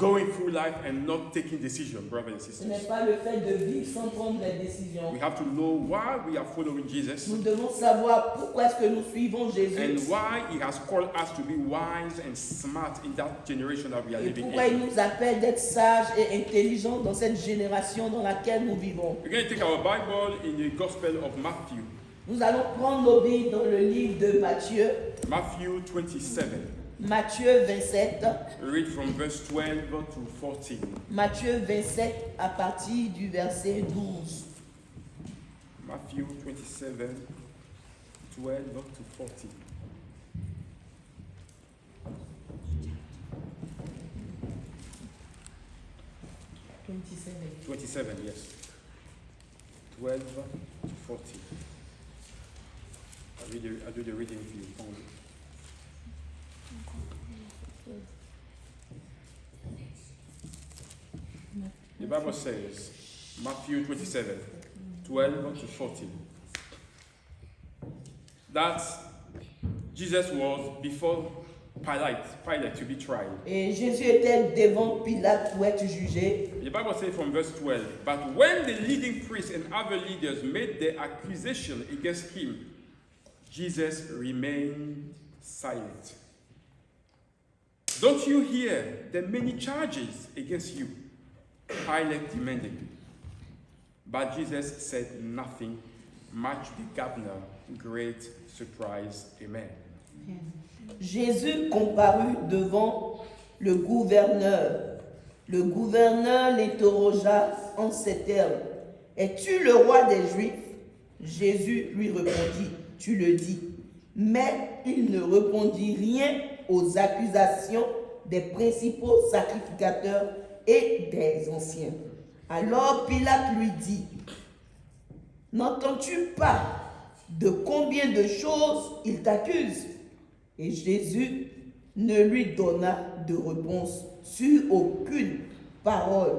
going through life and not taking decisions, brothers and Ce n'est sisters. pas le fait de vivre sans prendre des décisions. We have to know why we are following Jesus Nous devons savoir pourquoi est-ce que nous suivons Jésus and why he has called us to be wise and smart in that generation that we are et living pourquoi il in. nous appelle d'être sages et intelligents dans cette génération dans laquelle nous vivons. We're going to take our Bible in the Gospel of Matthew. Nous allons prendre nos Bibles dans le livre de Matthieu, Matthew 27. Matthieu 27, Read from verse 12 to 14. Matthieu 27 à partir du verset 12. Matthew 27, 12 to 14. « 27, yes. 12 to 14. I'll do the reading if you found it. The Bible says, Matthew 27, 12 to 14, that Jesus was before Pilate to be tried. Et Jésus était devant Pilate pour être jugé. The Bible says from verse 12, but when the leading priests and other leaders made their accusation against him, Jesus remained silent. Don't you hear the many charges against you? Pilate demanded. But Jesus said nothing, much the governor, great surprise. Amen. Jésus comparut devant le gouverneur. Le gouverneur l'interrogea en ces termes. « Es-tu le roi des Juifs ?» Jésus lui répondit, « Tu le dis. » Mais il ne répondit rien aux accusations des principaux sacrificateurs et des anciens. Alors Pilate lui dit, « N'entends-tu pas de combien de choses il t'accuse ?» Et Jésus ne lui donna de réponse sur aucune parole,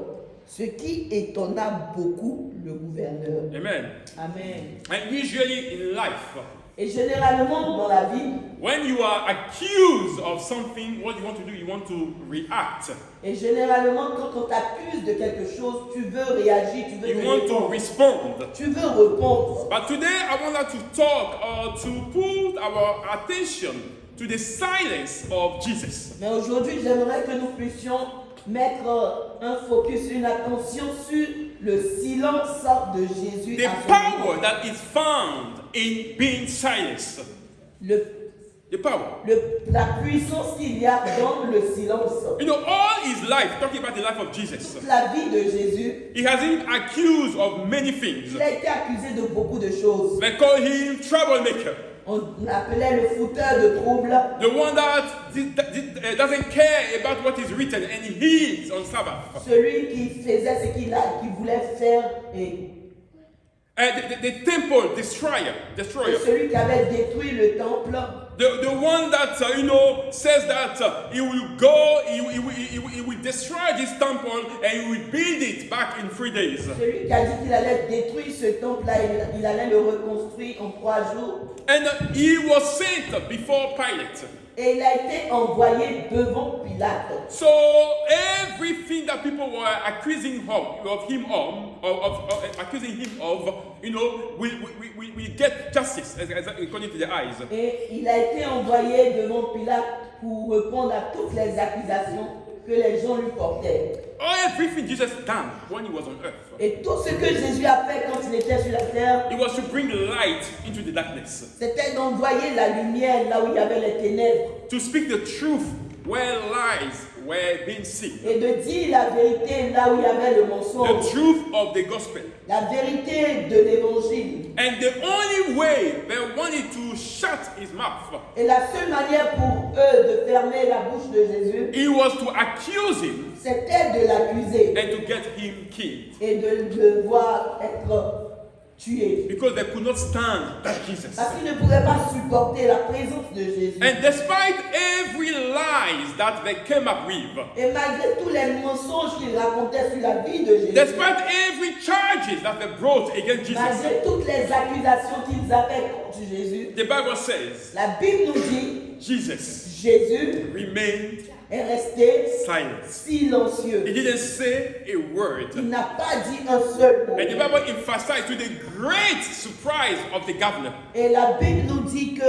ce qui étonna beaucoup le gouverneur. Amen. Amen. And usually in life, Et généralement dans la vie, when you are accused of something, what you want to do, you want to react. et généralement quand on t'accuse de quelque chose, tu veux réagir, tu veux You want to répondre. respond. Tu veux répondre. But today I want us to talk or to put our attention to the silence of Jesus. Mais aujourd'hui, j'aimerais que nous puissions mettre un focus, une attention sur le silence de Jésus. The à son power niveau. that is found in being silenced. The power. La puissance qu'il y a dans le silence. You know, all his life, talking about the life of Jesus, La vie de Jésus, he has been accused of many things. il a été accusé de beaucoup de choses. They call him troublemaker, On l'appelait le fouteur de troubles, the one that doesn't care about what is written and heeds on Sabbath. celui qui faisait ce qu'il voulait faire et The temple destroyer. celui qui avait détruit le temple. The one that, says that he will go, he will destroy this temple and he will build it back in 3 days. Celui qui a dit qu'il allait détruire ce temple-là, il allait le reconstruire en 3 jours. And he was sent before Pilate. Et il a été envoyé devant Pilate. So everything that people were accusing him of, will get justice according to their eyes. Et il a été envoyé devant Pilate pour répondre à toutes les accusations que les gens lui portaient. Everything Jesus done when he was on earth, Et tout ce que Jésus a fait quand il était sur la terre, it was to bring light into the darkness, c'était d'envoyer la lumière là où il y avait les ténèbres to speak the truth where lies were being seen, et de dire la vérité là où il y avait le mensonge, the truth of the gospel. la vérité de l'évangile. And the only way they wanted to shut his mouth, Et la seule manière pour eux de fermer la bouche de Jésus, it was to accuse him c'était de l'accuser and to get him killed, et de le voir être tué. because they could not stand that Jesus. Parce qu'ils ne pouvaient pas supporter la présence de Jésus. And despite every lies that they came up with, Et malgré tous les mensonges qu'ils racontaient sur la vie de Jésus, despite every charges that they brought against Jesus, malgré toutes les accusations qu'ils avaient contre Jésus, the Bible says la Bible nous dit Jesus Jésus remained est resté silent. silencieux. He didn't say a word. Il n'a pas dit un seul mot. And the Bible emphasized to the great surprise of the governor. Et la Bible nous dit que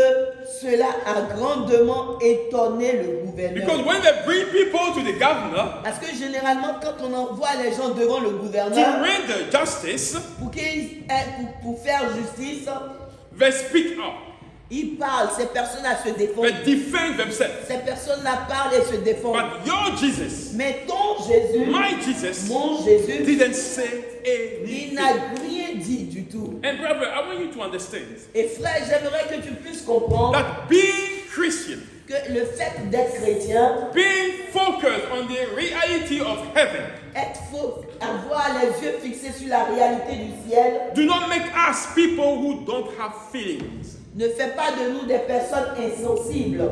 cela a grandement étonné le Because gouverneur. when they bring people to the governor Parce que généralement, quand on envoie les gens devant le to gouverneur render justice, pour faire justice, they speak up. ils parlent, ces personnes-là se défendent. They defend themselves. Ces personnes-là parlent et se défendent. But your Jesus, Mais ton Jésus, my Jesus, mon Jésus, didn't say il anything. n'a rien dit du tout. And brother, I want you to understand Et frère, j'aimerais que tu puisses comprendre that being Christian, que le fait d'être chrétien, being focused on the reality of heaven, être faux, avoir les yeux fixés sur la réalité du ciel, do not make us people who don't have feelings, ne fait pas de nous des personnes insensibles,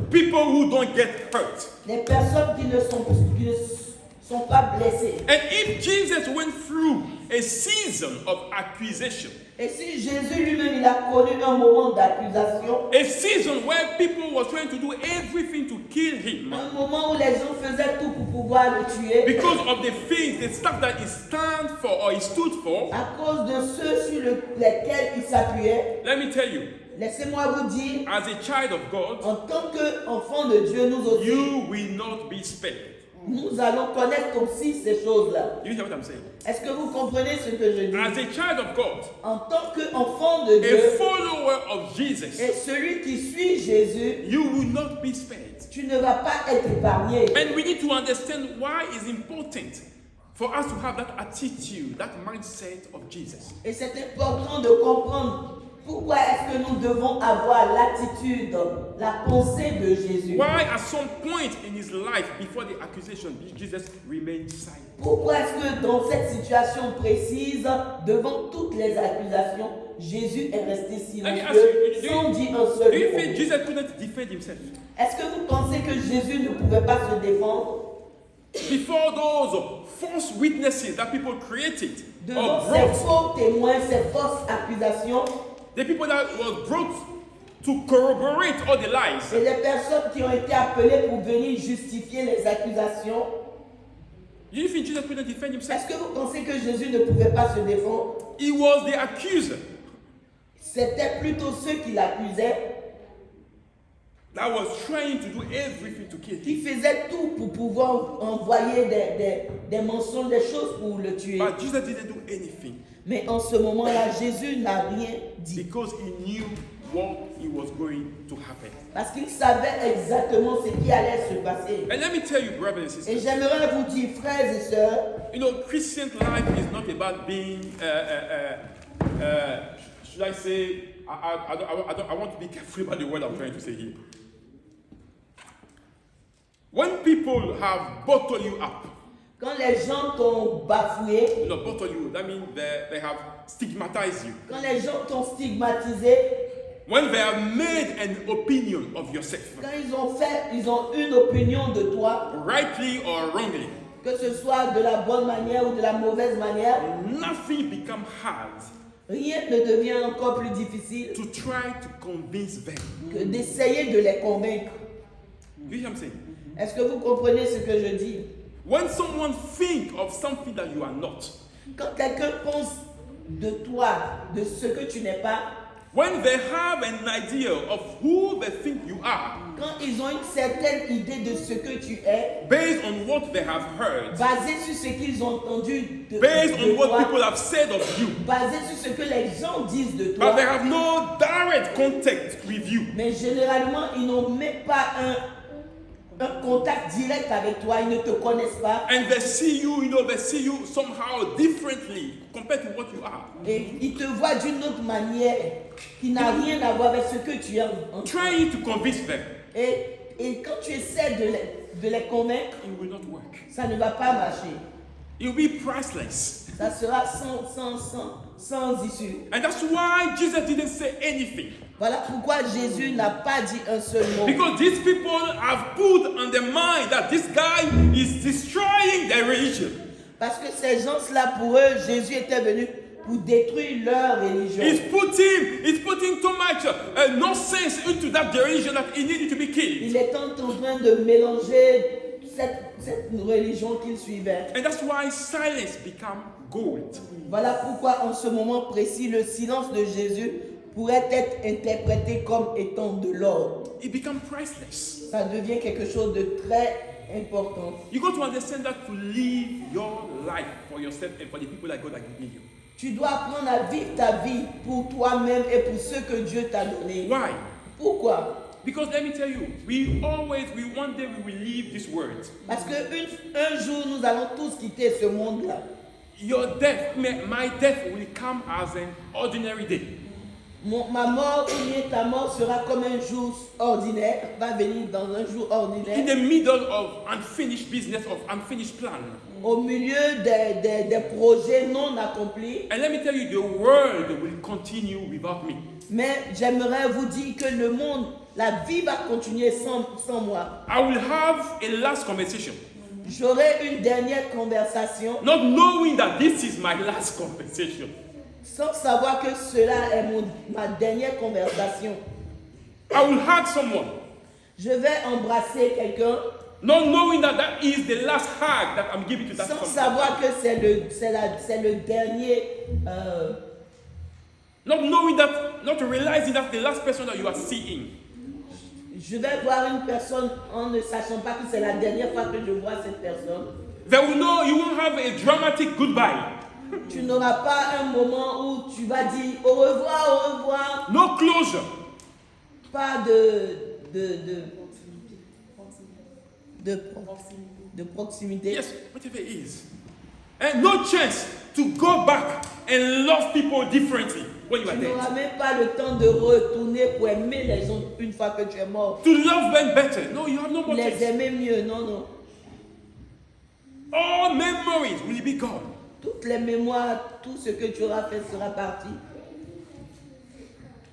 people who don't get hurt. des personnes qui ne sont pas blessées. And if Jesus went through a season of accusation, Et si Jésus lui-même, il a connu un moment d'accusation, a season where people were trying to do everything to kill him un moment où les gens faisaient tout pour pouvoir le tuer, because of the things, the stuff that he stand for or he stood for, à cause de ceux sur lesquels il s'appuyait, let me tell you, laissez-moi vous dire, as a child of God, en tant qu'enfant de Dieu, nous aussi, you will not be spared. nous allons connaître aussi ces choses-là. You hear what I'm saying? Est-ce que vous comprenez ce que je dis? As a child of God, En tant qu'enfant de a Dieu follower of Jesus, et celui qui suit Jésus, you will not be spared. tu ne vas pas être épargné. And we need to understand why it's important for us to have that attitude, that mindset of Jesus. Et c'est important de comprendre pourquoi est-ce que nous devons avoir l'attitude, la pensée de Jésus. Why at some point in his life before the accusation, Jesus remained silent. Pourquoi est-ce que dans cette situation précise, devant toutes les accusations, Jésus est resté silencieux sans dire un Do seul you mot? think Jesus couldn't defend himself? Est-ce que vous pensez que Jésus ne pouvait pas se défendre Before those false witnesses that people created devant or ces brought, faux témoins, ces fausses accusations the people that was brought to corroborate all the lies, et les personnes qui ont été appelées pour venir justifier les accusations? do you think Jesus couldn't defend himself? Est-ce que vous pensez que Jésus ne pouvait pas se défendre? He was the accuser C'était plutôt ceux qui l'accusaient, that was trying to do everything to kill qui him. faisaient tout pour pouvoir envoyer des mensonges, des choses pour le tuer. But Jesus didn't do anything Mais en ce moment-là, Jésus n'a rien dit. because he knew what he was going to happen. Parce qu'il savait exactement ce qui allait se passer. And let me tell you, brothers and Et sisters, j'aimerais vous dire, frères et sœurs, you know, Christian life is not about being, should I say, I want to be careful about the word I'm trying to say here. When people have bottled you up, quand les gens t'ont bafoué, you know, bottled you, that means they have stigmatized you. quand les gens t'ont stigmatisé, When they have made an opinion of yourself, quand ils ont une opinion de toi, rightly or wrongly, que ce soit de la bonne manière ou de la mauvaise manière, nothing becomes hard rien ne devient encore plus difficile to try to convince them. que d'essayer de les convaincre. You hear what I'm saying? Est-ce que vous comprenez ce que je dis? When someone think of something that you are not, Quand quelqu'un pense de toi, de ce que tu n'es pas, when they have an idea of who they think you are, quand ils ont une certaine idée de ce que tu es, based on what they have heard, basé sur ce qu'ils ont entendu de based on what toi, people have said of you, basé sur ce que les gens disent de but toi, they have no direct contact with you. mais généralement, ils n'ont même pas un contact direct avec toi, ils ne te connaissent pas, And they see you, they see you somehow differently compared to what you are. et ils te voient d'une autre manière qui n'a rien à voir avec ce que tu es. Trying to convince them, Et quand tu essaies de les convaincre, it will not work. ça ne va pas marcher. It will be priceless. Ça sera sans issue. And that's why Jesus didn't say anything. Voilà pourquoi Jésus n'a pas dit un seul mot. Because these people have put on their mind that this guy is destroying their religion. Parce que ces gens-là, pour eux, Jésus était venu pour détruire leur religion. He's putting too much nonsense into that religion that it needed to be killed. Il est en train de mélanger cette religion qu'il suivait. And that's why silence become gold. Voilà pourquoi en ce moment précis, le silence de Jésus pourrait être interprété comme étant de l'or. It becomes priceless. Ça devient quelque chose de très important. You got to understand that to live your life for yourself and for the people that God has given you. Tu dois apprendre à vivre ta vie pour toi-même et pour ceux que Dieu t'a donné. Why? Pourquoi? Because let me tell you, one day we will leave this world. Parce qu'un jour, nous allons tous quitter ce monde-là. Your death, my death will come as an ordinary day. Ma mort ou bien ta mort sera comme un jour ordinaire, va venir dans un jour In ordinaire, the middle of unfinished business, of unfinished plan. au milieu des projets non accomplis. And let me tell you, the world will continue without me. Mais j'aimerais vous dire que le monde, la vie va continuer sans moi. I will have a last conversation, J'aurai une dernière conversation not knowing that this is my last conversation. sans savoir que cela est ma dernière conversation. I will hug someone, Je vais embrasser quelqu'un not knowing that that is the last hug that I'm giving to that sans someone. savoir que c'est le dernier. Not knowing that, not realizing that's the last person that you are seeing. Je vais voir une personne en ne sachant pas que c'est la dernière fois que je vois cette personne. You won't have a dramatic goodbye. Tu n'auras pas un moment où tu vas dire au revoir, No closure. pas de proximité. Yes, whatever it is. And no chance to go back and love people differently when you are Tu dead. n'auras même pas le temps de retourner pour aimer les gens une fois que tu es mort. To love them better. No, you have no more Les chance. aimer mieux, non. All memories will be gone. Toutes les mémoires, tout ce que tu auras fait sera parti.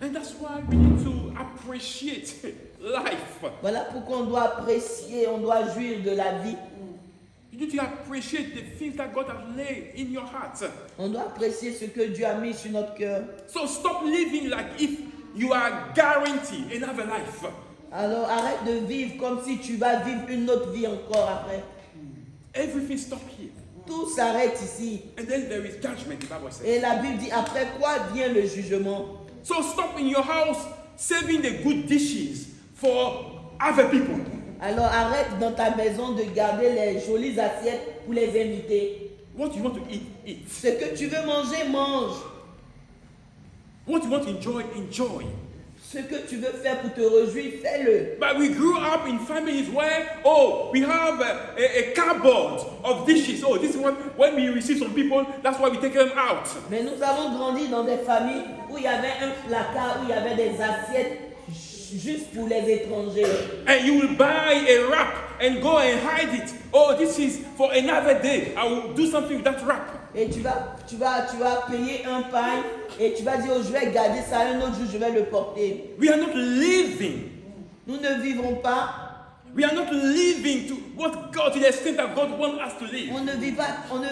And that's why we need to appreciate life. Voilà pourquoi on doit apprécier, on doit jouir de la vie. You need to appreciate the things that God has laid in your heart. On doit apprécier ce que Dieu a mis sur notre cœur. So stop living like if you are guaranteed another life. Alors arrête de vivre comme si tu vas vivre une autre vie encore après. Everything stop here. Tout s'arrête ici. And then there is judgment, the Bible says. Et la Bible dit après quoi vient le jugement. So stop in your house saving the good dishes for other people. Alors arrête dans ta maison de garder les jolies assiettes pour les invités. What you want to eat, eat. Ce que tu veux manger, mange. What you want to enjoy, enjoy. Ce que tu veux faire pour te réjouir, fais-le. But we grew up in families where, we have a cupboard of dishes. Oh, this is what, when we receive some people, that's why we take them out. Mais nous avons grandi dans des familles où il y avait un placard, où il y avait des assiettes juste pour les étrangers. And you will buy a wrap and go and hide it. Oh, this is for another day. I will do something with that wrap. Et tu vas payer un pain et tu vas dire, oh, je vais garder ça un autre jour, je vais le porter. We are not living. Nous ne vivrons pas. We are not living to what God, to the extent that God wants us to live. On ne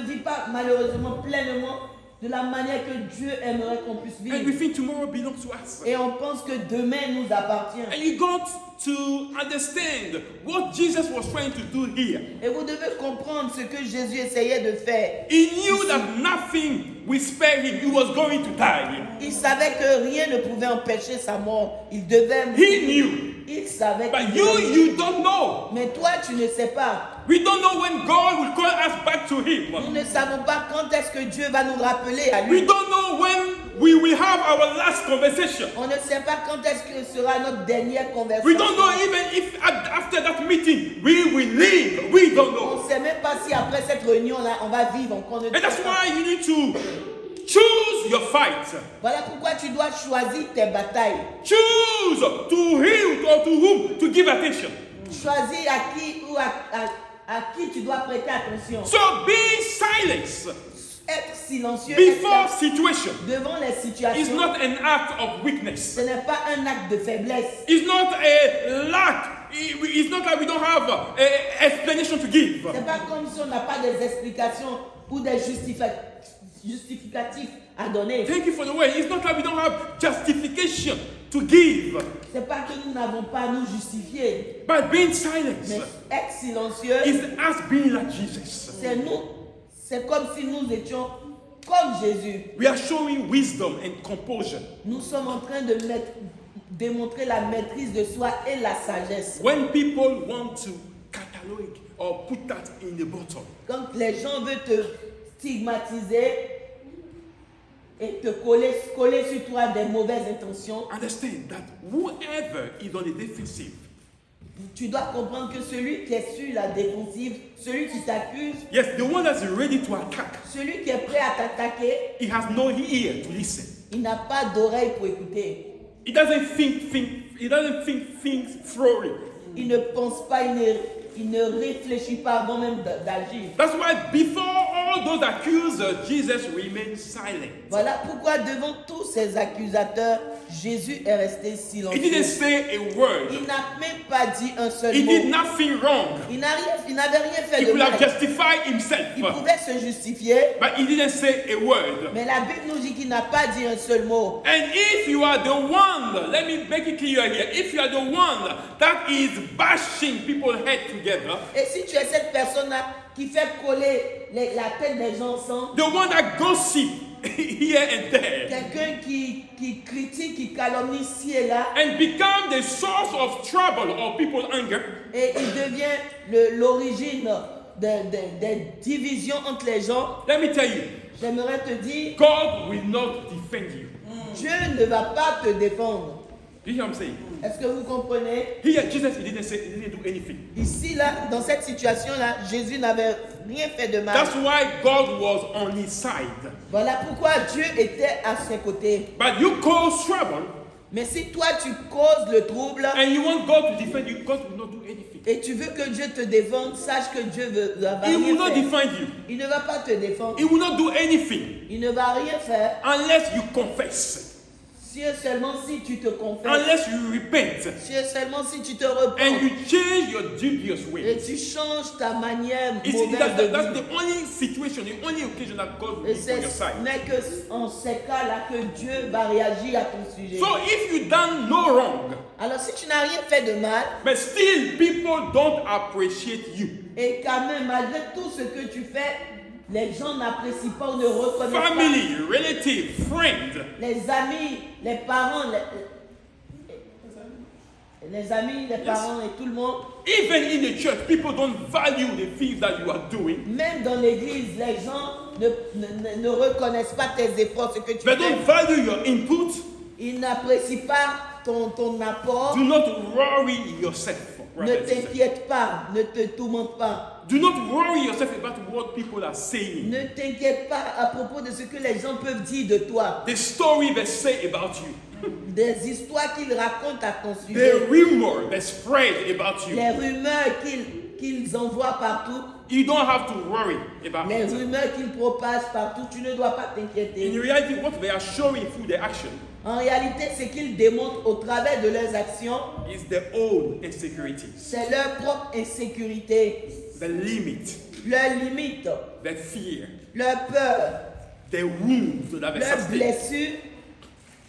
vit pas malheureusement pleinement de la manière que Dieu aimerait qu'on puisse And we vivre. think tomorrow belongs to us. Et on pense que demain nous appartient. And you got to understand what Jesus was trying to do here. Et vous devez comprendre ce que Jésus essayait de faire. He knew that nothing will spare him. He was going to die. Il savait que rien ne pouvait empêcher sa mort. Il devait He mourir. knew. Il savait But qu'il you, devait mourir. you don't know. Mais toi, tu ne sais pas. We don't know when God will call us back to him. Nous ne savons pas quand est-ce que Dieu va nous rappeler à We lui. don't know when we will have our last conversation. On ne sait pas quand est-ce que sera notre dernière We conversation. don't know even if after that meeting we will leave. We don't On know. ne sait même pas si après cette réunion-là, on va vivre encore. And that's why you need to choose your fight. Voilà pourquoi tu dois choisir tes batailles. Choose to whom or to whom to give attention. Choisis à qui ou à qui tu dois prêter attention. So be silent Être silencieux before être situation devant les is situations. not an act of weakness. Ce n'est pas un acte de faiblesse. It's not a lack it's not like we don't have an explanation to give. C'est pas comme si on n'a pas des explications ou des justificatifs à donner. Thank you for the word. It's not like we don't have justification to give. C'est pas que nous n'avons pas à nous justifier. But being silent Mais être silencieux, is us being like Jesus. c'est nous. C'est comme si nous étions comme Jésus. We are showing wisdom and composure. Nous sommes en train de démontrer la maîtrise de soi et la sagesse. When people want to catalog or put that in the bottle, Quand les gens veulent te stigmatiser et te coller sur toi des mauvaises intentions, understand that whoever is on the defensive, tu dois comprendre que celui qui est sur la défensive, celui qui t'accuse, yes, the one that's ready to attack, celui qui est prêt à t'attaquer, he has no ear to listen. il n'a pas d'oreille pour écouter. He doesn't think things thoroughly. Il ne pense pas, il ne réfléchit pas avant même d'agir. That's why before all those accusers, Jesus remained silent. Voilà pourquoi devant tous ces accusateurs, Jésus est resté He silencieux. didn't say a word. Il n'a même pas dit un seul He mot. did nothing wrong. Il n'avait rien fait He de could have mal. justified himself, Il pouvait se justifier, but he didn't say a word. mais la Bible nous dit qu'il n'a pas dit un seul mot. And if you are the one, let me make it clear here, if you are the one that is bashing people's head together, Et si tu es cette personne-là qui fait coller la tête des gens ensemble, the one that gossip here and there, quelqu'un qui critique, qui calomnie ci et là, and become the source of trouble or people's anger, et il devient l'origine des divisions entre les gens, let me tell you, j'aimerais te dire, God will not defend you. Dieu ne va pas te défendre. Do you hear what I'm saying? Est-ce que vous comprenez? Here, Jesus, he didn't do anything. Ici, là, dans cette situation-là, Jésus n'avait rien fait de mal. That's why God was on his side. Voilà pourquoi Dieu était à ses côtés. But you cause trouble, Mais si toi, tu causes le trouble and you want God to defend you, God will not do anything. et tu veux que Dieu te défende, sache que Dieu va He will rien not faire. defend you. Il ne va pas te défendre. He will not do anything Il ne va rien faire unless you confess, si et seulement si tu te confesses. unless you repent, Si et seulement si tu te and repens you change your dubious et ways. tu changes ta manière It's, mauvaise de that's vivre. the only situation, the only occasion that God will Et be on ce your side. n'est que en ces cas-là que Dieu va réagir à ton sujet. So if you done no wrong, Alors si tu n'as rien fait de mal, but still people don't appreciate you, et quand même malgré tout ce que tu fais, les gens n'apprécient pas ou ne reconnaissent family, relative, friend, pas. Les amis, les parents, les amis, les parents et tout le monde, even in the church, people don't value the things that you are doing. même dans l'église, les gens ne reconnaissent pas tes efforts, ce que tu They fais. don't value your input. Ils n'apprécient pas ton apport. Do not worry yourself. Ne brothers and sisters. t'inquiète pas, ne te tourmente pas. Do not worry yourself about what people are saying. Ne t'inquiète pas à propos de ce que les gens peuvent dire de toi. The story they say about you. Des histoires qu'ils racontent à ton The sujet. rumor they spread about you. Les rumeurs qu'ils envoient partout. You don't have to worry about Les it. rumeurs qu'ils propagent partout, tu ne dois pas In t'inquiéter. reality, what they are showing through their action En réalité, ce qu'ils démontrent au travers de leurs actions, is their own insecurities, c'est leur propre insécurité, the limit, leurs limites, the fear, leurs peurs, the wounds that they leurs sustain, blessures,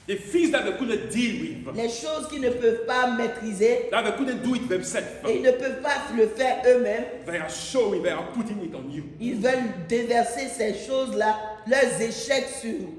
the things that they couldn't deal with, les choses qu'ils ne peuvent pas maîtriser that they couldn't do it themselves. et ils ne peuvent pas le faire eux-mêmes. They are showing, they are putting it on you. Ils veulent déverser ces choses-là, leurs échecs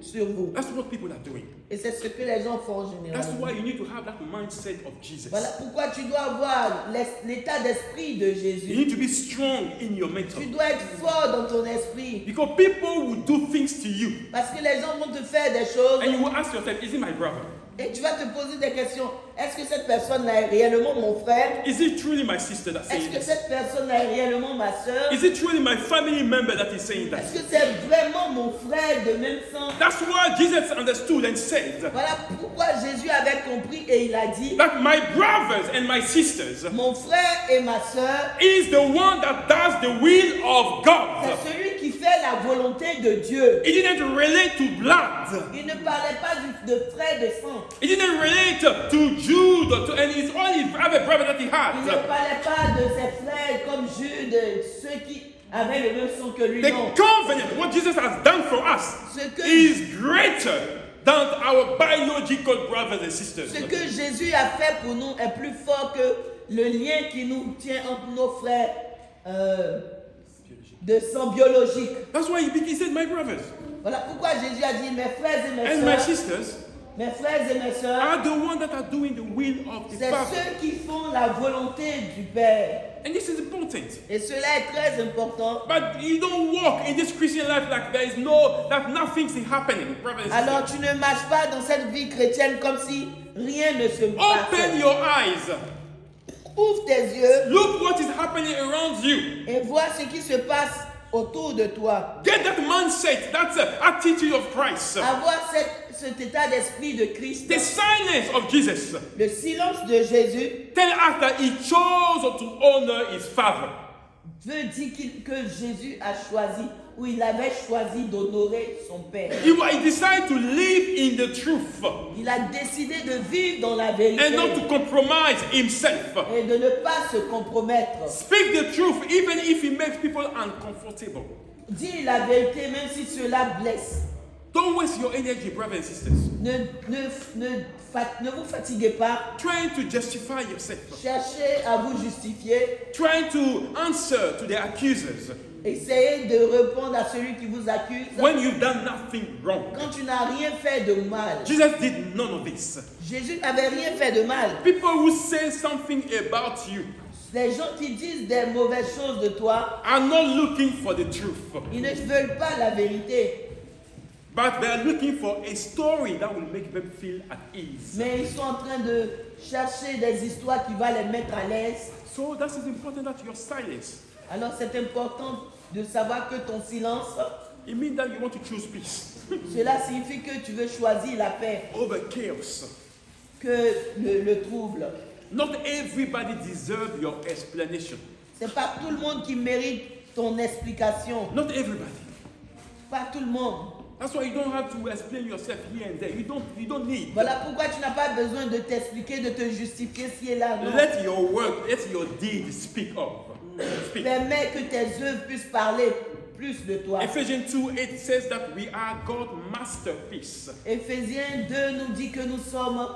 sur vous. That's what people are doing. Et c'est ce que les gens font That's généralement. why you need to have that mindset of Jesus. Voilà pourquoi tu dois avoir l'état d'esprit de You Jésus. need to be strong in your mental. Tu dois être fort dans ton esprit. Because people will do things to you. Parce que les gens vont te faire des choses And you will ask yourself, is it my brother? et tu vas te poser des questions. Est-ce que cette personne-là est réellement mon frère? Is it truly my sister that's Est-ce saying que this? cette personne-là est réellement ma soeur? Is it truly my family member that is saying that? Est-ce que c'est vraiment mon frère de même sang? That's why Jesus understood and said Voilà pourquoi Jésus avait compris et il a dit, that my brothers and my sisters mon frère et ma soeur, is the one that does the will of God. c'est celui qui fait la volonté volonté de Dieu. He didn't relate to blood. Il ne parlait pas de frères de sang. He didn't relate to Jude and his only other brother that he Il ne had. parlait pas de ses frères comme Jude, ceux qui avaient le même sang que lui. The Non. covenant, what Jesus has done for us, Ce que, is greater than our biological brothers and sisters. ce que Jésus a fait pour nous est plus fort que le lien qui nous tient entre nos frères de sang biologique. That's why he said, my brothers Voilà pourquoi Jésus a dit mes frères et mes and my sœurs, sisters mes frères et mes sœurs, are the ones that are doing the will of the c'est Father. ceux qui font la volonté du Père. And this is important. Et cela est très important. But you don't walk in this Christian life like that nothing's happening, brothers and Alors sisters. tu ne marches pas dans cette vie chrétienne comme si rien ne se Open passait. your eyes. Ouvre tes yeux Look what is happening around you. et vois ce qui se passe autour de toi. Get that mindset, that attitude of Christ. Avoir cet état d'esprit de Christ, The silence of Jesus le silence de Jésus tell us that he chose to honor his Father. veut dire que Jésus a choisi, ou il avait choisi d'honorer son Père. He decided to live in the truth Il a décidé de vivre dans la vérité and not to compromise himself. et de ne pas se compromettre. Speak the truth even if it makes people uncomfortable. Dis la vérité même si cela blesse. Don't waste your energy, brothers and sisters, Ne vous fatiguez pas. trying to justify yourself, Cherchez à vous justifier. trying to answer to the accusers Essayez de répondre à celui qui vous accuse when you've done nothing wrong. quand tu n'as rien fait de mal. Jesus did none of this. Jésus n'avait rien fait de mal. People who say something about you Les gens qui disent des mauvaises choses de toi, are not looking for the truth, ils ne veulent pas la vérité, but they are looking for a story that will make them feel at ease. mais ils sont en train de chercher des histoires qui vont les mettre à l'aise. So that is important that your silence. Alors c'est important de savoir que ton silence, It means that you want to choose peace cela signifie que tu veux choisir la paix over chaos. que le trouble. Not everybody deserves your explanation. C'est pas tout le monde qui mérite ton explication. Not everybody. Pas tout le monde. That's why you don't have to explain yourself here and there. You don't need. Voilà pourquoi tu n'as pas besoin de t'expliquer, de te justifier ci et là. Non. Let your work, let your deed speak up. Speak. Permets que tes œuvres puissent parler plus de toi. Ephesians 2:8 says that we are God's masterpiece. Éphésiens 2 nous dit que nous sommes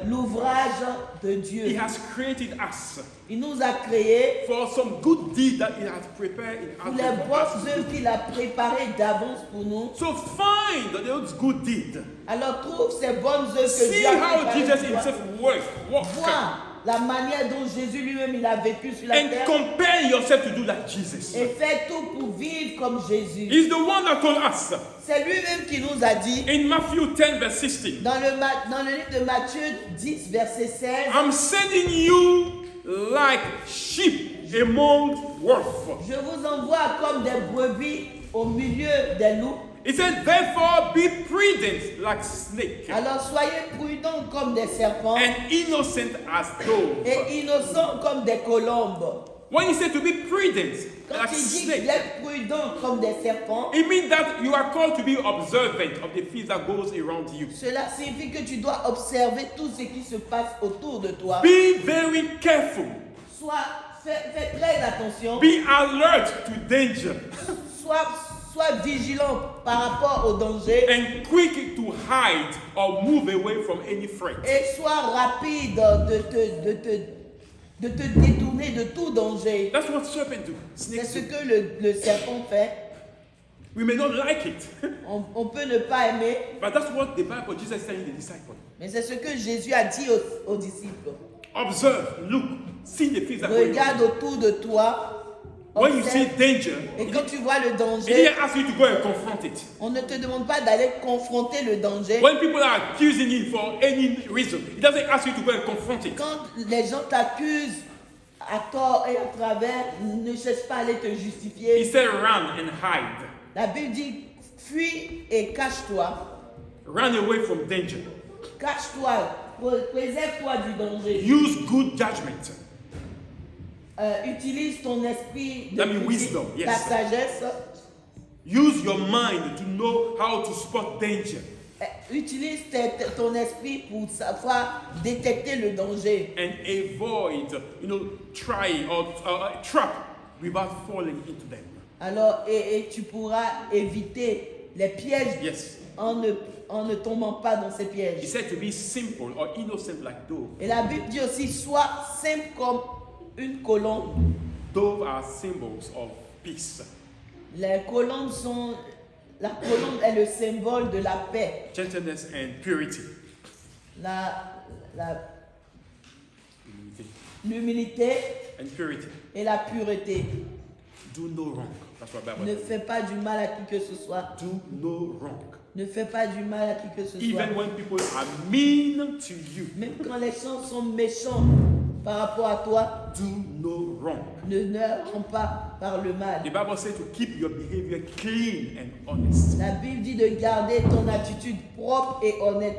l'ouvrage de He Dieu. has created us Il nous a créés for some good deed that He has prepared in pour les advance for bonnes us. œuvres qu'il a préparées d'avance pour nous. So find those good deeds. Alors trouve ces bonnes œuvres que See Dieu a how préparées Jesus pour toi. himself walked. Vois la manière dont Jésus lui-même il a vécu sur la And terre compare yourself to do like Jesus. et fais tout pour vivre comme Jésus. He's the one that told us C'est lui-même qui nous a dit in Matthew 10 verse 16, dans le livre de Matthieu 10 verset 16, I'm sending you like sheep among wolves. je vous envoie comme des brebis au milieu des loups. He said, therefore be prudent like snake Alors soyez prudents comme des serpents and innocent as doves. et innocents comme des colombes. When he said to be prudent Quand like il dit snake, qu'il est prudent comme des serpents, it means that you are called to be observant of the things that goes around you. cela signifie que tu dois observer tout ce qui se passe autour de toi. Be very careful. Fais très attention. Be alert to danger Sois vigilant par rapport au danger and quick to hide or move away from any threat. et sois rapide de te détourner de tout danger. That's what serpents do. C'est Snakes ce do. que le serpent fait. We may not like it, On peut ne pas aimer, but that's what the Bible, Jesus is telling the disciples. mais c'est ce que Jésus a dit aux disciples. Observe, look, see the things that go Regarde on. autour de toi. When you see Observe. danger, Et quand tu vois le he danger, didn't ask you to go and confront it. on ne te demande pas d'aller confronter le danger. When people are accusing you for any reason, he doesn't ask you to go and confront it. Quand les gens t'accusent à tort et à travers, ne cherche pas à aller te He justifier. said, run and hide. La Bible dit, fuis et cache-toi. Run away from danger. Cache-toi, préserve-toi du danger. Use good judgment. Utilise ton esprit, That means wisdom, yes. ta sagesse. Use your mind to know how to spot danger Utilise ton esprit pour savoir détecter le danger and avoid, trying or trap without falling into them. alors et tu pourras éviter les pièges Yes. en ne tombant pas dans ces He pièges. said to be simple or innocent like dove. Et la Bible dit aussi sois simple comme une colombe. Dove are symbols of peace. Les colombes sont La colombe est le symbole de la paix. Gentleness and purity. L'humilité And purity. et la pureté. Do no wrong. That's what Bible Ne says. fais pas du mal à qui que ce soit. Do no wrong. Ne fais pas du mal à qui que ce soit. Even when people are mean to you, Même quand les gens sont méchants par rapport à toi, do no wrong. ne leur rends pas par le mal. The Bible says to keep your behavior clean and honest. La Bible dit de garder ton attitude propre et honnête.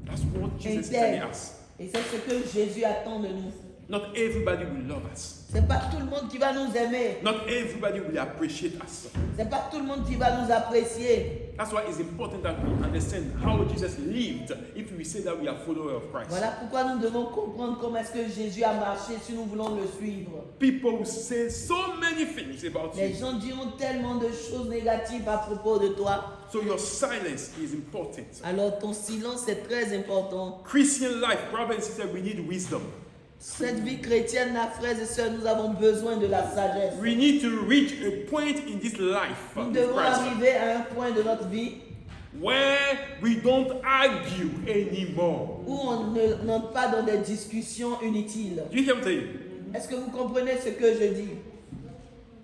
That's what Jesus is telling Intègre. us. Et c'est ce que Jésus attend de nous. Not everybody will love us. C'est pas tout le monde qui va nous aimer. Not everybody will appreciate us. C'est pas tout le monde qui va nous apprécier. That's why it's important that we understand how Jesus lived if we say that we are followers of Christ. Voilà pourquoi nous devons comprendre comment est-ce que Jésus a marché si nous voulons le suivre. People will say so many things about Les you. gens diront tellement de choses négatives à propos de toi. So your silence is important. Alors ton silence est très important. Christian life, brothers and sisters, we need wisdom. Cette vie chrétienne, là, frères et sœurs, nous avons besoin de la sagesse. We need to reach a point in this life Nous with devons Christ arriver à un point de notre vie where we don't argue anymore. où on n'entre pas dans des discussions inutiles. Do you hear me tell you? Est-ce que vous comprenez ce que je dis?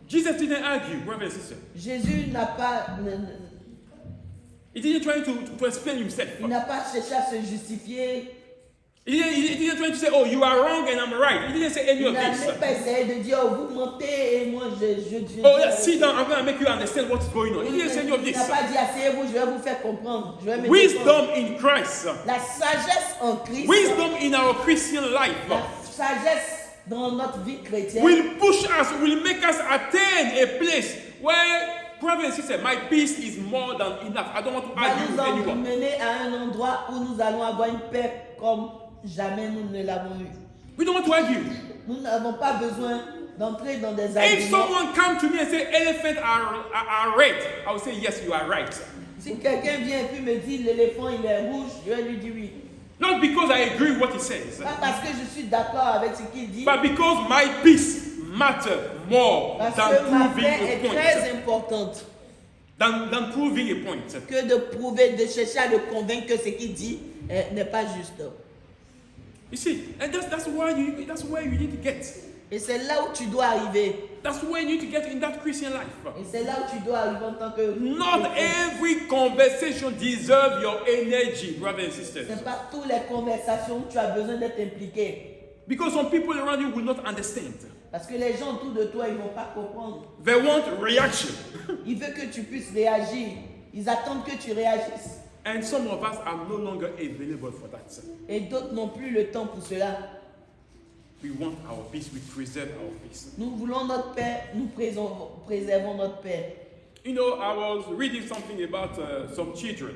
Jesus didn't argue, brothers and sisters. Jésus n'a pas, He didn't try to explain himself. il n'a pas cherché à se justifier. He didn't try to say, oh, you are wrong and I'm right. He didn't say any Il of n'a this. même pas essayé de dire oh, vous mentez et moi je Oh, yes, sit down. I'm going to make you understand what's going on. He Il didn't say any of n'a this. pas dit asseyez-vous, je vais vous faire comprendre. Je vais me Wisdom défendre. in Christ. La sagesse en Christ, Wisdom in our Christian life la sagesse dans notre vie chrétienne will push us, will make us attain a place where, brothers and sisters, my peace is more than enough. I don't want to va argue with nous anyone. emmener à un endroit où nous allons avoir une paix comme jamais nous ne l'avons eu. We don't want to argue. Nous n'avons pas besoin d'entrer dans des If arguments. someone come to me and say elephants are red, I will say yes, you are right. Si quelqu'un vient et puis me dit l'éléphant il est rouge, je vais lui dire oui. Not because I agree with what he says, Pas parce que je suis d'accord avec ce qu'il dit, but because my peace matter more parce than que ma proving paix a est point. très importante Than proving a point. que de prouver, de chercher à le convaincre que ce qu'il dit n'est pas juste. You see, and that's where you need to get. Et c'est là où tu dois arriver. That's where you need to get in that Christian life. Et c'est là où tu dois arriver en tant que... Not every conversation deserves your energy, brothers and sisters. C'est pas toutes les conversations où tu as besoin d'être impliqué. Because some people around you will not understand. Parce que les gens autour de toi, ils ne vont pas comprendre. They want reaction. Ils veulent que tu puisses réagir. Ils attendent que tu réagisses. And some of us are no longer available for that. Et d'autres n'ont plus le temps pour cela. We want our peace, we preserve our peace. Nous voulons notre paix, nous préservons notre paix. You know, I was reading something about some children.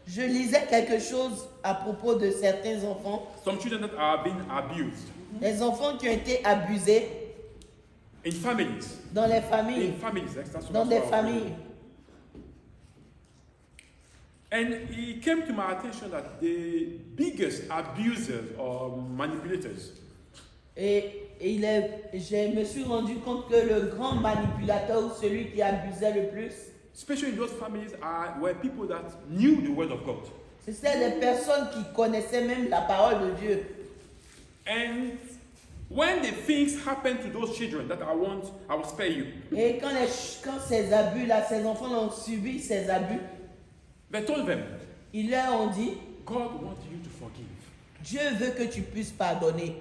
Je lisais quelque chose à propos de certains enfants. Some children that are being abused Des enfants qui ont été abusés in families. dans les familles. In families, that's Dans what des I was familles. reading. And it came to my attention that the biggest abusers or manipulators Je me suis rendu compte que le grand manipulateur ou celui qui abusait le plus, especially in those families were people that knew the word of God. c'était des personnes qui connaissaient même la parole de Dieu. And when the things happen to those children that I will spare you, Et quand ces abus-là, ces enfants ont subi ces abus, they told them, ils leur ont dit, God wants you to forgive. Dieu veut que tu puisses pardonner.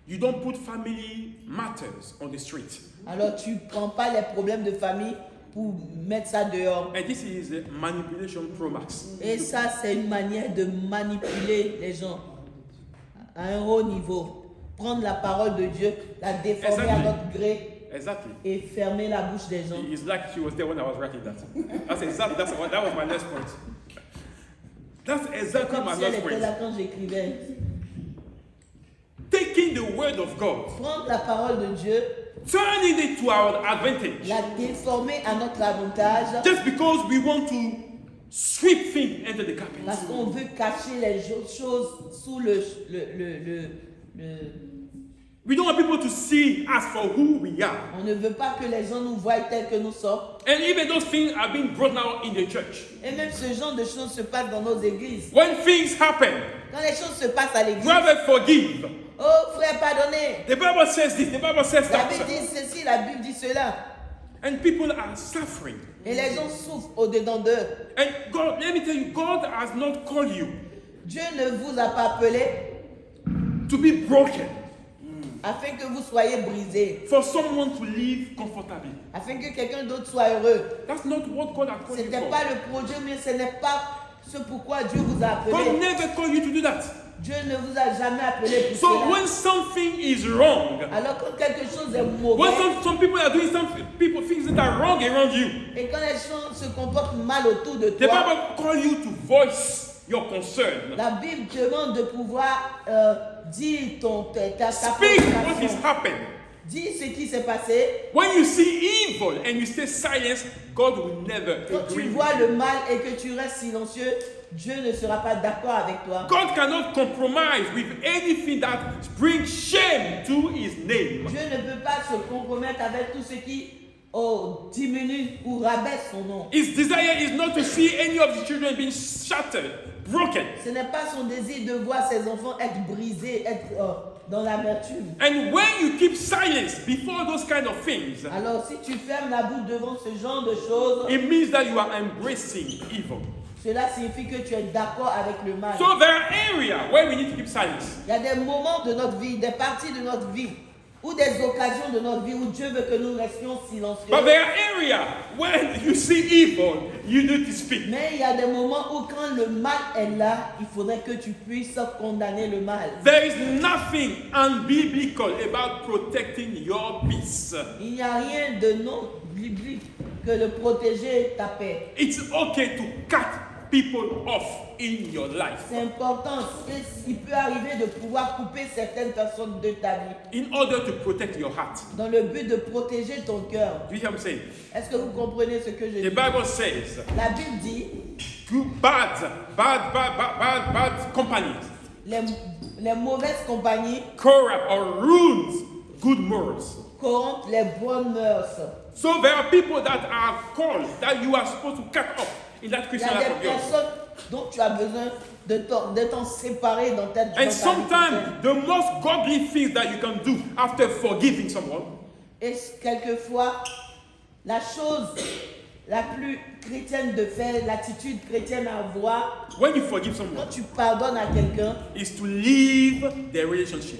You don't put family matters on the street. Alors tu ne prends pas les problèmes de famille pour mettre ça dehors. And this is manipulation pro max. Et ça, c'est une manière de manipuler les gens à un haut niveau. Prendre la parole de Dieu, la déformer à Exactly. notre gré Exactly. et fermer la bouche des gens. It's like she was there when I was writing that. That was my next point. That's exactly Comme my si elle next était point. là quand j'écrivais. Taking the word of God, Prendre la parole de Dieu, turning it to our advantage. la déformer à notre avantage, Just because we want to sweep things under the carpet. parce qu'on veut cacher les choses sous le We don't want people to see us for who we are. On ne veut pas que les gens nous voient tels que nous sommes. And even those things are being brought now in the church. Et même ce genre de choses se passe dans nos églises. When things happen, Quand les choses se passent à l'église. brother, forgive. Oh frère, pardonnez. The Bible says this, the Bible says La that. Bible dit ceci, la Bible dit cela. And people are suffering. Et les gens souffrent au-dedans d'eux. And God, let me tell you, God has not called you Dieu ne vous a pas appelé to be broken, afin que vous soyez brisés. for someone to live comfortably. Afin que quelqu'un d'autre soit heureux. That's not what God has called Ce you n'est for. pas le projet, mais ce n'est pas ce pourquoi Dieu vous a God appelé. never called you to do that. Dieu ne vous a jamais appelé pour So cela. when something is wrong, Alors quand quelque chose est when mauvais, some people are doing things that are wrong around you, et quand les gens se comportent mal autour de the toi, Bible calls you to voice your concern. la Bible demande de pouvoir dire ta Speak what is préoccupation. happened. Dis ce qui s'est passé. When you see evil and you stay silent, God will never Quand tu agree with vois you. le mal et que tu restes silencieux, Dieu ne sera pas d'accord avec toi. God cannot compromise with anything that brings shame to his name. Dieu ne peut pas se compromettre avec tout ce qui diminue ou rabaisse son nom. His desire is not to see any of his children being shattered, broken. Ce n'est pas son désir de voir ses enfants être brisés, être dans l'amertume. And when you keep silence before those kind of things, Alors si tu fermes la bouche devant ce genre de choses, it means that you are embracing evil. cela signifie que tu es d'accord avec le mal. So there are areas where we need to keep silence. Il y a des moments de notre vie, des parties de notre vie, ou des occasions de notre vie où Dieu veut que nous restions silencieux. But there are areas when you see evil, you need to speak. Mais il y a des moments où quand le mal est là, il faudrait que tu puisses condamner le mal. There is nothing unbiblical about protecting your peace. Il n'y a rien de non biblique que de protéger ta paix. It's okay to cut people off in your life C'est important. Il peut arriver de pouvoir couper certaines personnes de ta vie in order to protect your heart. dans le but de protéger ton cœur. Do you hear what I'm saying? Est-ce que vous comprenez ce que je The dis? Bible says, La Bible dit bad companies les mauvaises compagnies corrupt or ruins good morals. corrompent les bonnes mœurs. So there are people that are called that you are supposed to cut off in that Il y Christian a life des of yours. personnes dont tu as besoin de t'en séparer dans ta And vie chrétienne. sometimes the most godly things that you can do after forgiving someone Et quelquefois, la chose la plus chrétienne de faire, l'attitude chrétienne à avoir, when you forgive quand someone tu pardonnes à quelqu'un, is to leave their relationship.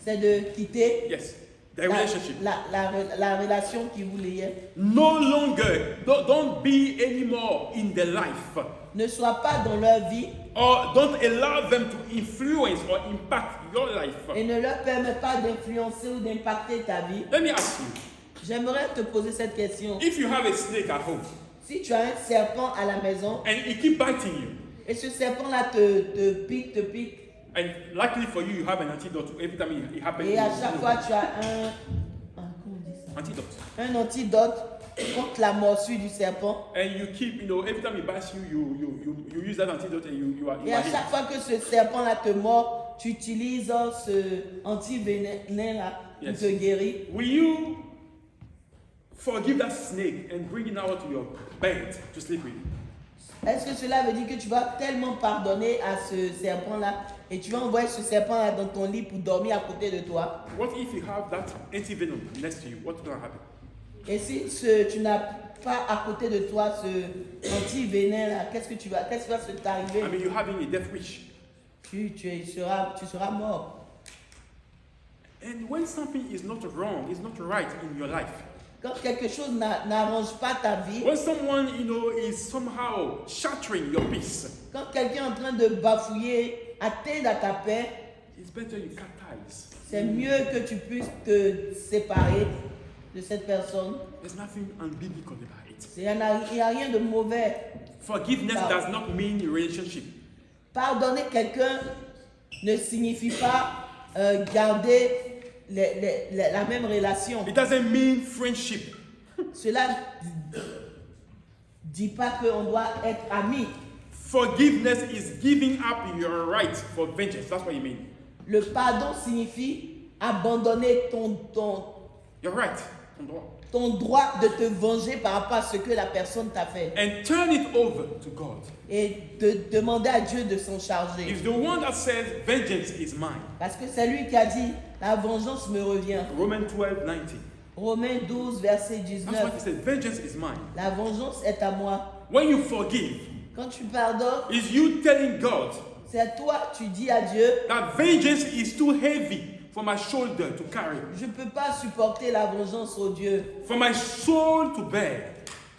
c'est de quitter Yes, their relationship. la relation qui vous liait. No longer, don't be anymore in their life, Ne sois pas dans leur vie or don't allow them to influence or impact your life. et ne leur permets pas d'influencer ou d'impacter ta vie. Let me ask you, J'aimerais te poser cette question. if you have a snake at home Si tu as un serpent à la maison and it keep biting you, et ce serpent-là te pique, and luckily for you, you have an antidote every time it happens. et à chaque fois tu as comment on dit ça? Antidote. Un antidote contre la morsure du serpent. And you keep, every time it bites you, you use that antidote and you are Et à healed. chaque fois que ce serpent-là te mord, tu utilises ce antivénin-là pour Yes. te guérir. Will you forgive that snake and bring it out to your bed to sleep with? Est-ce que cela veut dire que tu vas tellement pardonner à ce serpent-là et tu vas envoyer ce serpent-là dans ton lit pour dormir à côté de toi? What if you have that antivenom next to you? What's going to happen? Et si tu n'as pas à côté de toi ce antivénin-là, qu'est-ce qui va se t'arriver? I mean, you're having a death wish. Tu seras mort. And when something is not wrong, is not right in your life, Quand quelque chose n'arrange pas ta vie, when someone, is somehow shattering your peace, quand quelqu'un est en train de bafouiller, atteindre à ta paix, it's better you cut ties. c'est mieux que tu puisses te séparer de cette personne. There's nothing unbiblical about it. Il n'y a rien de mauvais. Forgiveness does not mean relationship. Pardonner quelqu'un ne signifie pas garder la même relation. It doesn't mean friendship. Cela dit pas qu'on doit être amis. Forgiveness is giving up your right for vengeance. That's what you mean. Le pardon signifie abandonner Your right. Ton droit. ton droit de te venger par rapport à ce que la personne t'a fait. And turn it over to God. Et de demander à Dieu de s'en charger. He's the one that says, vengeance is mine. Parce que c'est lui qui a dit, la vengeance me revient. Romans 12:19. Romains 12, verset That's what he 19. said, vengeance is mine. La vengeance est à moi. When you forgive, Quand tu pardonnes, is you telling God c'est à toi, tu dis à Dieu, that vengeance is too heavy for my shoulder to carry, je ne peux pas supporter la vengeance, oh Dieu. for my soul to bear.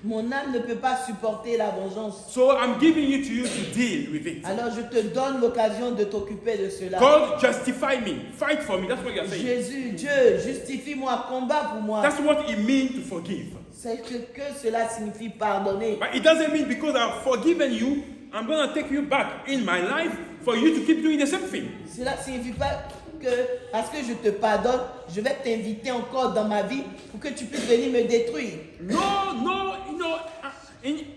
Mon âme ne peut pas supporter la vengeance. So I'm giving it to you to deal with it. Alors je te donne l'occasion de t'occuper de cela. God, justify me. Fight for me. That's what you're saying. Jésus, Dieu, justifie-moi, combat pour moi. That's what it means to forgive. C'est ce que cela signifie pardonner. But it doesn't mean because I've forgiven you, I'm going to take you back in my life for you to keep doing the same thing. Cela ne signifie pas que parce que je te pardonne, je vais t'inviter encore dans ma vie pour que tu puisses venir me détruire.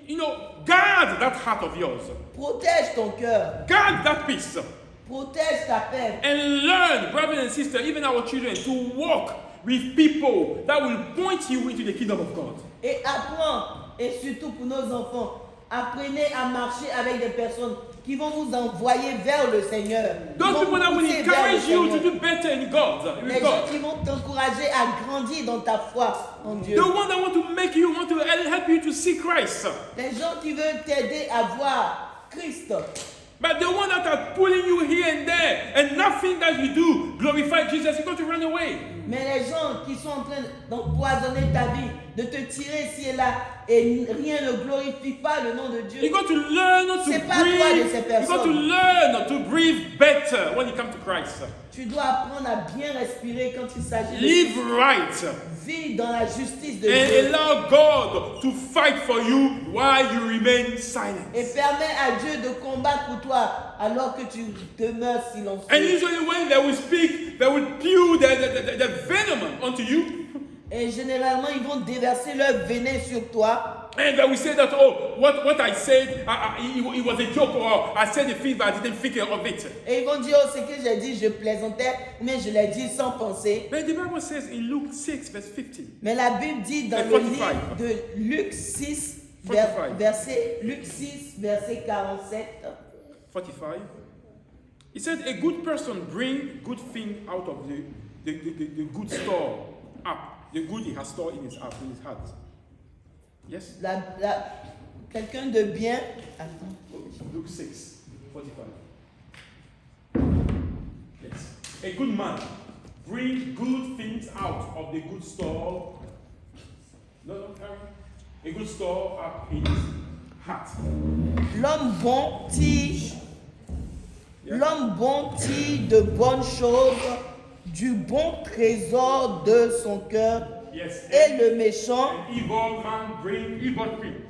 No, guard that heart of yours. Protège ton cœur, Guard that peace. protège ta paix. And learn, brothers and sisters, even our children, to walk with people that will point you into the kingdom of God. Et apprends, et surtout pour nos enfants, apprenez à marcher avec des personnes qui vont vous envoyer vers le Seigneur. Qui Those vont people that vous will pousser vers le encourage you to Seigneur. do better in God. Les With gens God. qui vont t'encourager à grandir dans ta foi en Dieu. The one that want to make you, want to help you to see Christ. Les gens qui veulent t'aider à voir Christ. But the one that are pulling you here and there, and nothing that you do glorify Jesus, you're going to run away. Mais les gens qui sont en train d'empoisonner ta vie, de te tirer ici et là, et rien ne glorifie pas le nom de Dieu. You got to learn to C'est pas toi de ces breathe. You got to personnes. learn to breathe better when you come to Christ. Tu dois apprendre à bien respirer quand il s'agit de Live right. vivre dans la justice de And Dieu. allow God to fight for you while you remain silent. Et permets à Dieu de combattre pour toi alors que tu demeures And silencieux. usually when they will speak, they will spew the venom onto you. Et généralement, ils vont déverser leur venin sur toi. And they will say that, oh, what I said, it was a joke, or I said a thing, but I didn't think of it. Et ils vont dire, oh, ce que j'ai dit, je plaisantais, mais je l'ai dit sans penser. But the Bible says in Luke 6, verse 15, Mais la Bible dit dans le 45. livre de Luc 6, 45. Luc 6, verset 47. 45, he said, a good person bring good thing out of the good store up, the good he has stored in his heart. Yes? Quelqu'un de bien. Attends. Luke 6, 45. Yes. A good man bring good things out of the good store. No, Karen. A good store up in his heart. L'homme bon tire. Yeah. L'homme bon tire de bonnes choses du bon trésor de son cœur. Yes. Et le méchant, An evil man bring evil things.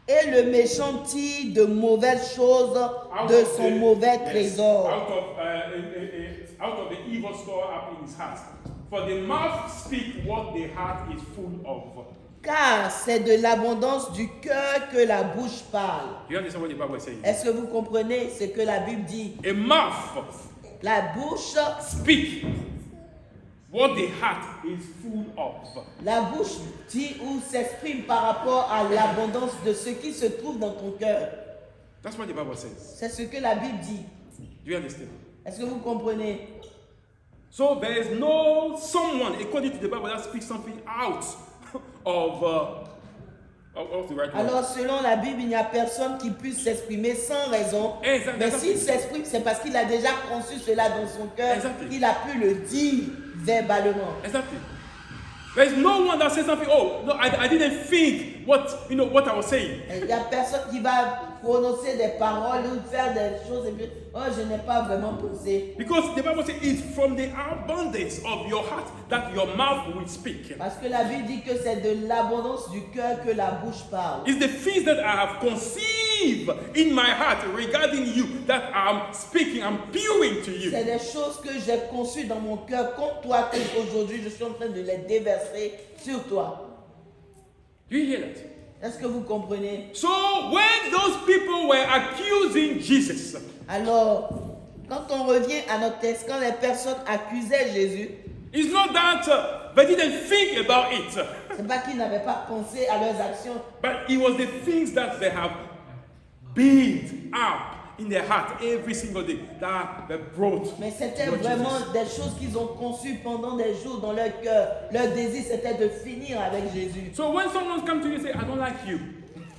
et le méchant tire de mauvaises choses Out de of son the- mauvais yes, trésor. out of the evil store up in his heart. For the mouth speak what the heart is full of. Car c'est de l'abondance du cœur que la bouche parle. You understand what the Bible is saying? Est-ce que vous comprenez ce que la Bible dit? A mouth La bouche, speak what the heart is full of. la bouche dit ou s'exprime par rapport à l'abondance de ce qui se trouve dans ton cœur. That's what the Bible says. C'est ce que la Bible dit. Do you understand? Est-ce que vous comprenez? So there is no someone, according to the Bible, that speaks something out of the right word. Alors selon la Bible, il n'y a personne qui puisse s'exprimer sans raison. Exactly. Mais s'il s'exprime, c'est parce qu'il a déjà conçu cela dans son cœur. Exactly. Il a pu le dire verbalement. Exactly. There is no one that says something. Oh no, I didn't think what I was saying. Il n'y a personne qui va prononcer des paroles ou faire des choses et puis, oh, je n'ai pas vraiment pensé. Because the Bible says it's from the abundance of your heart that your mouth will speak. Parce que la Bible dit que c'est de l'abondance du cœur que la bouche parle. It's the things that I have conceived in my heart regarding you that I'm speaking, I'm spewing to you. C'est des choses que j'ai conçues dans mon cœur contre toi qu'aujourd'hui je suis en train de les déverser sur toi. Do you hear that? Est-ce que vous comprenez? So when those people were accusing Jesus, Alors, quand on revient à notre texte, quand les personnes accusaient Jésus, it's not that they didn't think about it, c'est pas qu'ils n'avaient pas pensé à leurs actions, but it was the things that they have built up in their heart every single day that they brought. mais c'était Lord vraiment Jesus. des choses qu'ils ont conçues pendant des jours dans leur cœur. Leur désir, c'était de finir avec Jésus. So when someone comes to you and say, I don't like you,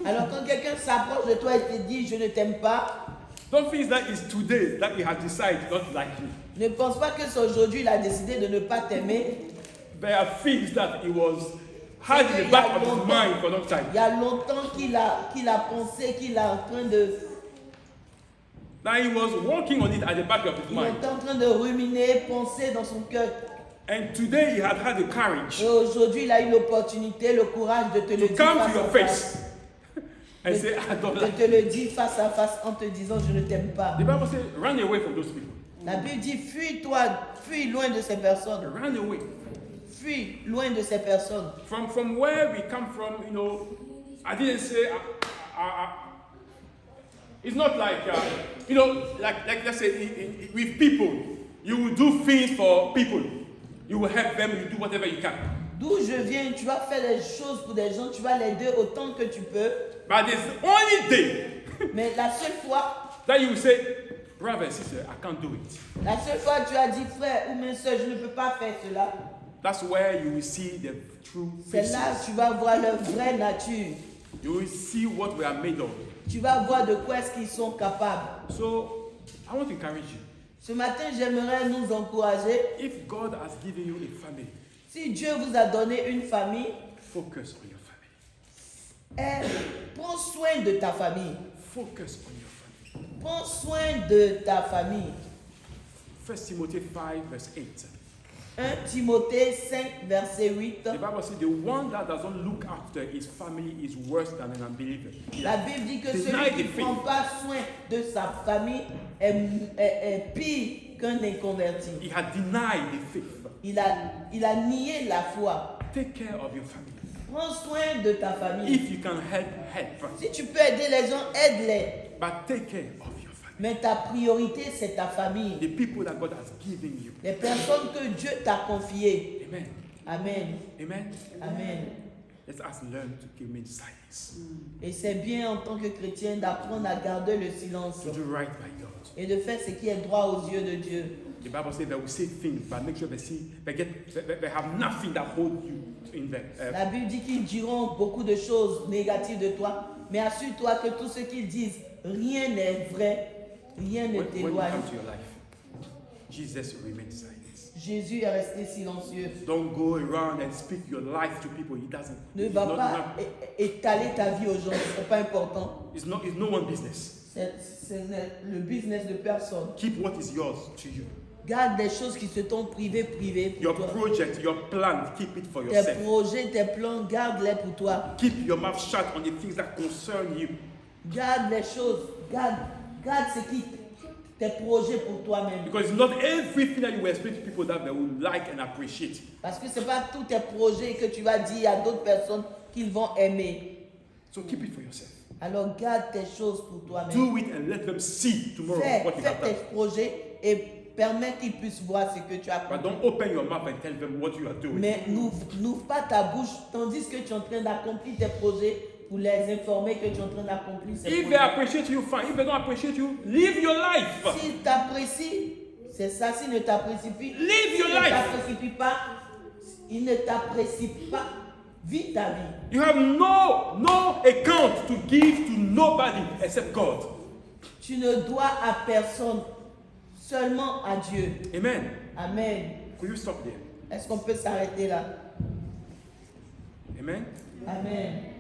Alors quand quelqu'un s'approche de toi et te dit « je ne t'aime pas », don't think that it's today that he has decided not to like you. ne pense pas que c'est aujourd'hui il a décidé de ne pas t'aimer. There are things that he was had in the back of his mind for a long time. Il y a longtemps qu'il a pensé, qu'il est en train de... That he was working on it at the back of his Il mind. est en train de ruminer, penser dans son cœur. And today he had the courage Et aujourd'hui, il a eu l'opportunité, le courage de te le to dire come face to your à face and De- say, I don't de like te le dire face à face en te disant je ne t'aime pas. you. The Bible says, run away from those people. La Bible dit fuis-toi, fuis loin de ces personnes. Run away. Fuis loin de ces personnes. From where we come from, I didn't say, it's not like, like let's say with people, you will do things for people. You will help them, you do whatever you can. D'où je viens, tu vas faire des choses pour des gens, tu vas l'aider autant que tu peux. But there's only day Mais la seule fois, that you will say, brother and sister, I can't do it. la seule fois tu as dit frère ou ma soeur, je ne peux pas faire cela. That's where you will see the true C'est là faces. que tu vas voir leur vraie nature. You will see what we are made of. Tu vas voir de quoi est-ce qu'ils sont capables. So, I want to encourage you. Ce matin, j'aimerais nous encourager. If God has given you a family, Si Dieu vous a donné une famille, focus on your family. prends soin de ta famille. Focus on your family. Prends soin de ta famille. 1 Timothy 5, verse 8. 1 Timothée 5, verset 8. The Bible says, the one that doesn't look after his family is worse than an unbeliever. La Bible dit que Deny celui qui the ne faith. prend pas soin de sa famille est pire qu'un inconverti. He had denied the faith. Il a nié la foi. Take care of your family. Prends soin de ta famille. If you can help, help. Si tu peux aider les gens, aide-les. But take care of your family. Mais ta priorité, c'est ta famille. The people that God has given you. Les personnes que Dieu t'a confiées. Amen. Amen. Amen. Amen. Let us learn to remain silence. Et c'est bien en tant que chrétien d'apprendre à garder le silence To do right by God. et de faire ce qui est droit aux yeux de Dieu. The Bible says they will say things, but make sure they have nothing that holds you in them. La Bible dit qu'ils diront beaucoup de choses négatives de toi, mais assure-toi que tout ce qu'ils disent, rien n'est vrai, rien ne When you t'éloigne. come to your life, Jesus remains silent. Jésus est resté silencieux. Don't go around and speak your life to people. He doesn't. Ne It's va not- pas étaler ta vie aux gens, ce n'est pas important. It's no one business. Ce n'est le business de personne. Keep what is yours to you. Garde des choses qui se t'ont privées pour Your toi. project, your plan, keep it for Tes yourself. projets, tes plans, garde-les pour toi. Keep your mouth shut on the things that concern you. Garde les choses, garde ce qui tes projets pour toi-même. Because it's not everything that you will explain to people that they will like and appreciate. Parce que ce n'est pas tous tes projets que tu vas dire à d'autres personnes qu'ils vont aimer. So keep it for yourself. Alors garde tes choses pour toi-même. Do it and let them see tomorrow what you Fais have tes done. projets et permets qu'ils puissent voir ce que tu as But accompli. don't open your mouth and tell them what you are doing. Mais n'ouvre pas ta bouche tandis que tu es en train d'accomplir tes projets pour les informer que tu es en train d'accomplir ces If they projets. appreciate you, fine. If they don't appreciate you, live your life. S'ils t'apprécient, c'est ça. S'ils ne t'apprécient pas, Live your s'ils ne life. t'apprécient pas, ils ne t'apprécient pas. Vis ta vie. You have no account to give to nobody except God. Tu ne dois à personne, seulement à Dieu. Amen. Amen. Could you stop there? Est-ce qu'on peut s'arrêter là? Amen. Amen.